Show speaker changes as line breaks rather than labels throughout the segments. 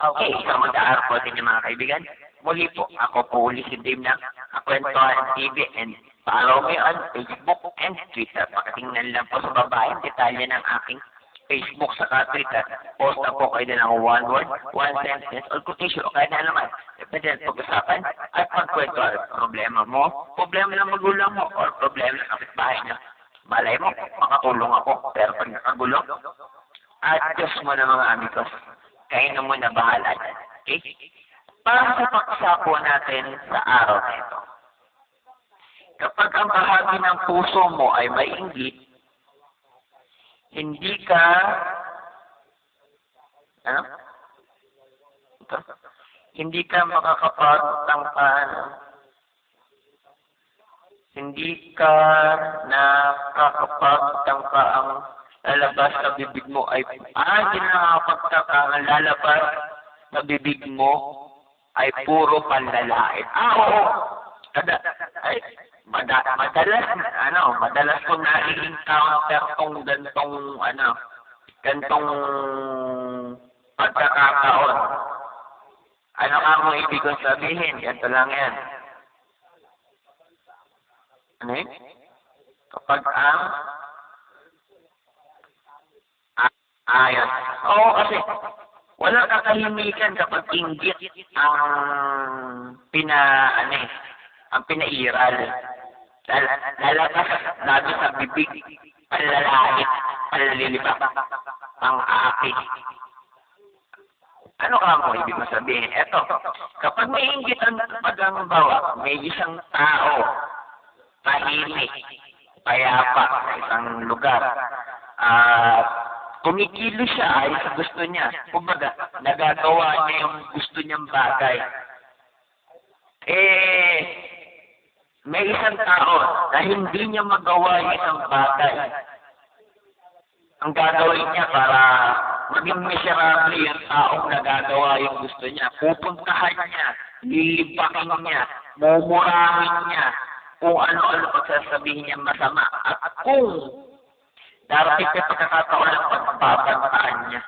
Okay, so mag-aaral po din yung mga kaibigan. Muli po, ako po uli si Dave ng Kwentuhan TV and follow me on Facebook and Twitter. Pakatingnan lang po sa baba yung detalye ng aking Facebook saka Twitter. Post na po kayo din ng one word, one sentence, or quotation, o kaya na naman. Depende na pag-usapan at pagkwentuhan. Problema mo, problema ng magulang mo, or problema ng kapitbahay niya. Malay mo, makatulong ako. Pero pag nakagulo, at Diyos mo na mga amigos, kayo na muna bahala. Okay? Para sa paksa po natin sa araw na ito. Kapag ang bahagi ng puso mo ay may inggit, hindi ka hindi ka makakapagtangkan, hindi ka nakakapagtangka ang lalabas sa bibig mo ay hindi nakakapagtangka ang lalabas sa bibig mo ay puro panlalait. Oo. Madalas ko na-encounter tong gantong pagkakataon. Ano ka mo ibig kong sabihin? Ganito lang yan. Ano yun? Kapag ayan. Oo, kasi walang kakahimikan kapag inggit ang pinairal. Lalabas lagi sa bibig, panlalait, panlalilibak, ang aapit. Ano ka mo ibig mo sabihin? Eto, kapag may inggit ang pag-ambawa, may isang tao, tahimik, payapa sa isang lugar, kumikilo siya ay sa gusto niya. Kumbaga, nagagawa niya yung gusto niyang bagay. May isang tao na hindi niya magawa yung isang bagay. Ang gagawin niya para maging miserable yung taong nagagawa yung gusto niya. Pupuntahan niya, lilipakin niya, mumurahin niya, kung ano-ano pagsasabihin niya masama. At kung darating sa pagkakataon ng pagpapantaan niya.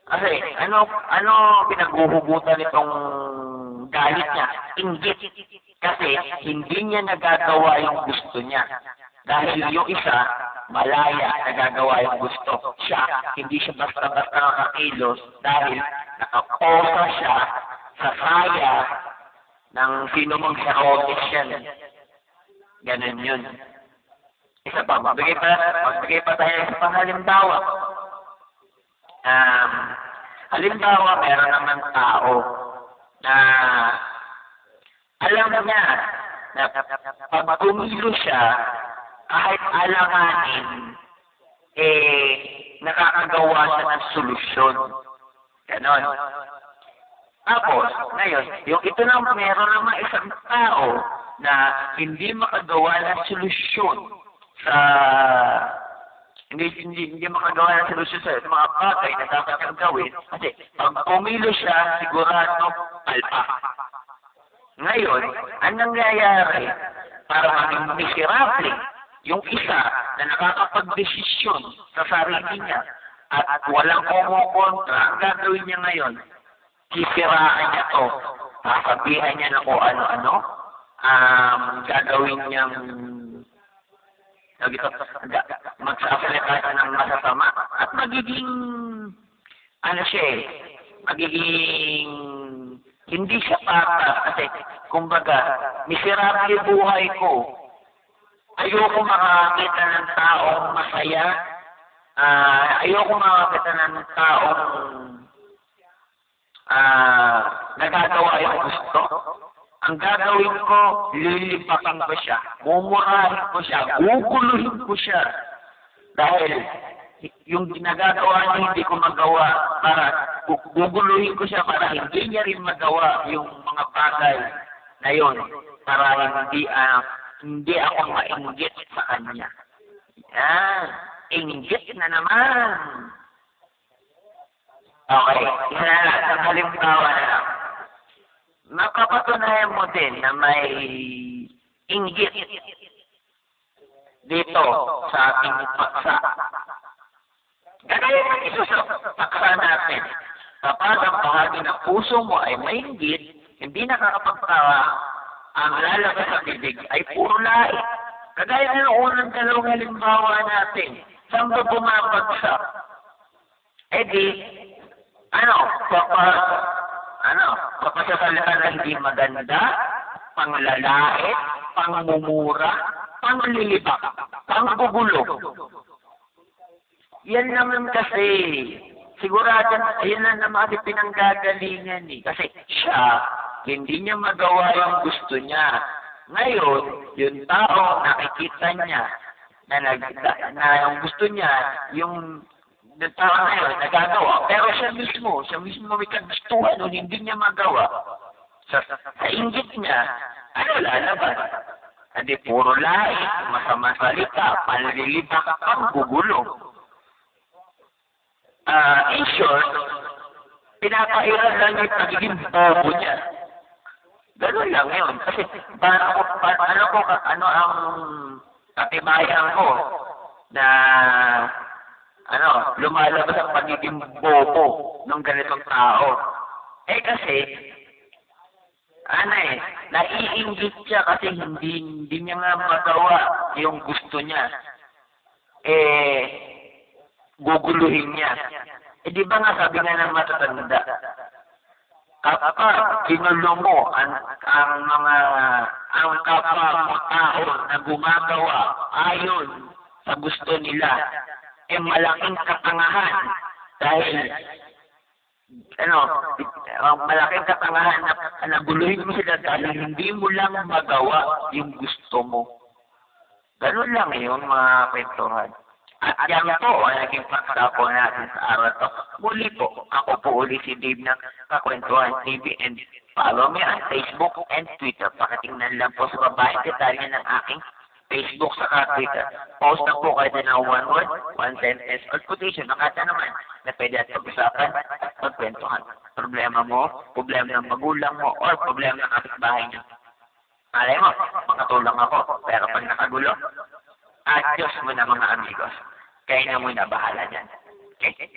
Kasi, ano pinaguhugutan nitong galit niya? Inggit. Kasi, hindi niya nagagawa yung gusto niya. Dahil yung isa, malaya, nagagawa yung gusto. Siya, hindi siya basta-basta nakakilos dahil nakaposa siya sa saya ng sino mang sarotes yan. Ganun yun. Isa pa, magbigay pa tayo sa panghalimbawa. Halimbawa, meron naman tao na alam niya na pag tumilo siya, kahit alanganin, nakakagawa siya ng solusyon. Ganon. Tapos, ngayon, yung ito na meron naman isang tao na hindi makagawa ng solusyon hindi makagawa ng solusyon sa mga bagay na dapat niyang gawin kasi pag pumilo siya, sigurado palpa. Ngayon, ang nangyayari para maging miserable yung isa na nakakapag-desisyon sa sarili niya at walang kumukontra, ang gagawin niya ngayon, sisiraan niya to, sasabihan niya na kung ano-ano, gagawin niyang magsasalita siya ng masasama at magiging magiging hindi siya para kasi kumbaga miserable buhay ko, ayoko makakita ng taong masaya, ayoko makakita ng taong nagagawa yung gusto. Ang gagawin ko, lilipakan ko siya, mumurahin ko siya, guguluhin ko siya. Dahil yung ginagawa niya hindi ko magawa para guguluhin ko siya para hindi niya rin magawa yung mga bagay na yun para hindi ako mainggit sa kanya. Yan. Inggit na naman. Okay. Isa na lang. Sa halimbawa na lang. Makapatunayan mo din na may inggit dito sa ating paksa. Gagaya ng isusok paksa natin. Kapag ang bahagi ng puso mo ay mainggit, hindi nakakapagtawa, ang lalabas sa bibig ay puro lait. Kagaya ng unang dalawang halimbawa natin, saan ba bumabagsak? Eh di, papasasalita na hindi maganda, panglalait, pangmumura, panglilibak, panggugulo. Yan naman kasi, sigurado, ayun na naman kasi pinanggagalingan eh. Kasi siya, hindi niya magawa yung gusto niya. Ngayon, yung tao, nakikita niya na yung gusto niya, yung tao na yun, nagagawa. Pero siya mismo may kagustuhan nun, hindi niya magawa. Sa inggit niya, lalabas? Hindi, puro lait, masama salita, panlilibak, panggugulo. In short, pinapairal lang yung pagiging bobo niya. Ganun lang yun. Kasi, ano ang katibayan ko na, lumalabas ang pagiging bobo ng ganitong tao. Eh kasi, naiinggit siya kasi hindi niya nga magawa yung gusto niya. Guguluhin niya. Di ba nga sabi nga ng matatanda, kapag ginulo mo ang kapwa mo tao na gumagawa ayon sa gusto nila, malaking katangahan dahil malaking katangahan na naguluhin mo sila dahil hindi mo lang magawa yung gusto mo. Ganun lang yun, mga kwentuhan. At yan po ang naging paksa po natin sa araw to. Muli po, ako po uli si Dave ng Kakwentuhan TV and follow me on Facebook and Twitter. Pakatingnan lang po sa babaeng detalye ng aking Facebook sa Twitter. Post na po kayo ng one word, one sentence, or quotation. Nakata naman na pwede at pag-usapan at magkwentuhan. Problema mo, problema ng magulang mo, or problema ng kapitbahay niyo. Alay mo, makatulong ako. Pero pag nakagulo, Diyos mo na mga amigos. Kaya na muna bahala dyan. Okay?